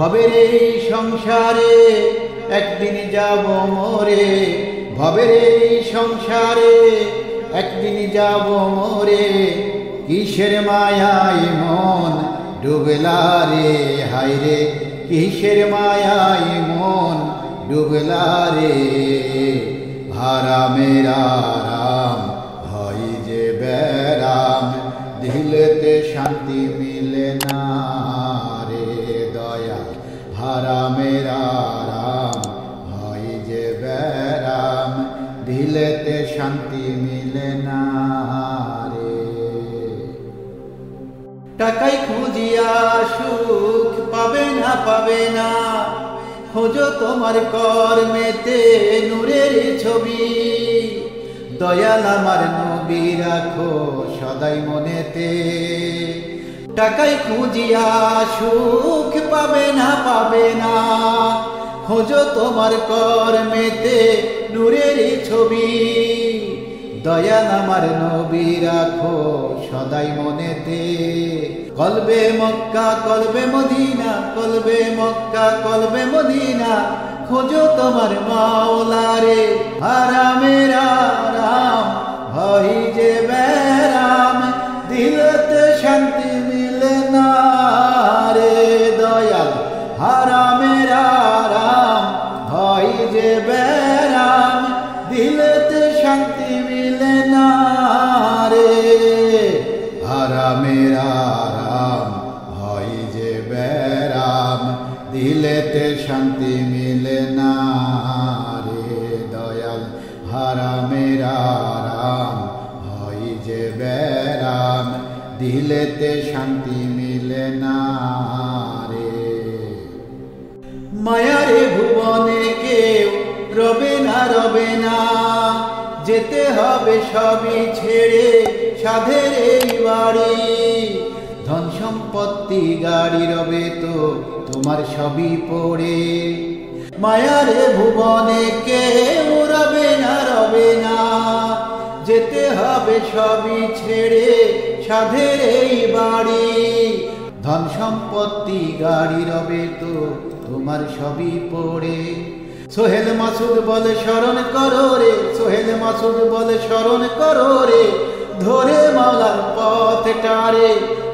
ভবের এই সংসারে একদিন যাব মরে, ভবের এই সংসারে একদিন যাব মরে, কিসের মায়ায় মন ডুবলা রে হায়রে, কিসের মায়ায় মন ডুবলা রে। হারামের আরাম হয় যে বেরাম, দিলেতে শান্তি মিলে না রে দয়াল। হারামের আরাম হয় যে বেরাম, দিলেতে শান্তি মিলে না রে। টাকাই খুঁজিয়া সুখ পাবে না, পাবে না, খোঁজো তোমার কর্মেতে নূরের ছবি। দয়াল আমার নবী রাখো সদাই মনেতে। টাকাই খুঁজিয়া সুখ পাবে না, পাবে না, খোঁজো তোমার কর্মেতে নূরের ছবি। দয়াল আমার নবী রাখো সদাই মনেতে। কলবে মক্কা কলবে মদিনা, কলবে মক্কা কলবে মদিনা, খোঁজো তোমার মাওলারে। হারামের আরাম হয় যে বেরাম, দিলেতে শান্তি মিলে না রে দয়াল। হারামের আরাম হয় যে বেরাম, দিলেতে শান্তি মিলে না রে। হারামের আরাম হয় যে বেরাম, দিলেতে শান্তি মিলে না রে দয়াল। হারামের আরাম হয় যে বেরাম, দিলেতে শান্তি মিলে না রে। মায়ারে ভুবনে কেউ রবে না, রবে না, যেতে হবে সবই ছেড়ে সাধের এই বাড়ি। ধন সম্পত্তি গাড়ি রবে তো তোমার সবই পড়ে। মায়ারে ভুবনে কেউ রবে না, রবে না, যেতে হবে সবই ছেড়ে সাধের এই বাড়ি। ধন সম্পত্তি গাড়ি রবে তো তোমার সবই পড়ে। সোহেল মাসুদ বলে স্মরণ করো রে, সোহেল মাসুদ বলে স্মরণ করো রে, ধরে মাওলার পথটারে।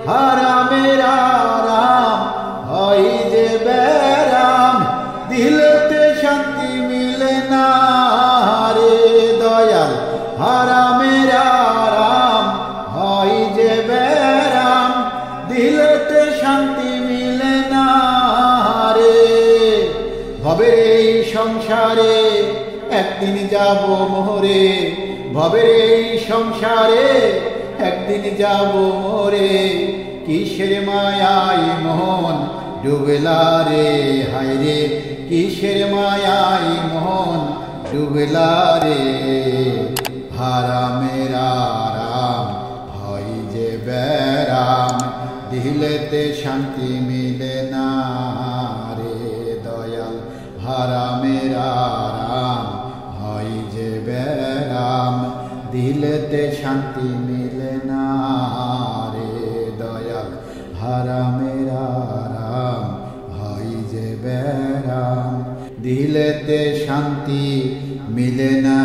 হারামের আরাম হয় যে বেরাম, দিলেতে শান্তি মিলে না রে দয়াল। হারামের আরাম হয় যে বেরাম, দিলেতে শান্তি মিলে না রে। ভবের এই সংসারে একদিন যাব মরে, ভবের এই সংসারে একদিন যাব মরে, কিসের মায়ায় মন ডুবলা রে হায়রে, কিসের মায়ায় মন ডুবলা রে। হারামের আরাম হয় যে বেরাম, দিলেতে শান্তি মিলে না রে দয়াল। হারামের আরাম হয় যে বেরাম, দিলেতে শান্তি মিলে না রে দয়াল। হারামের আরাম হয় যে বেরাম, দিলেতে শান্তি মিলে না।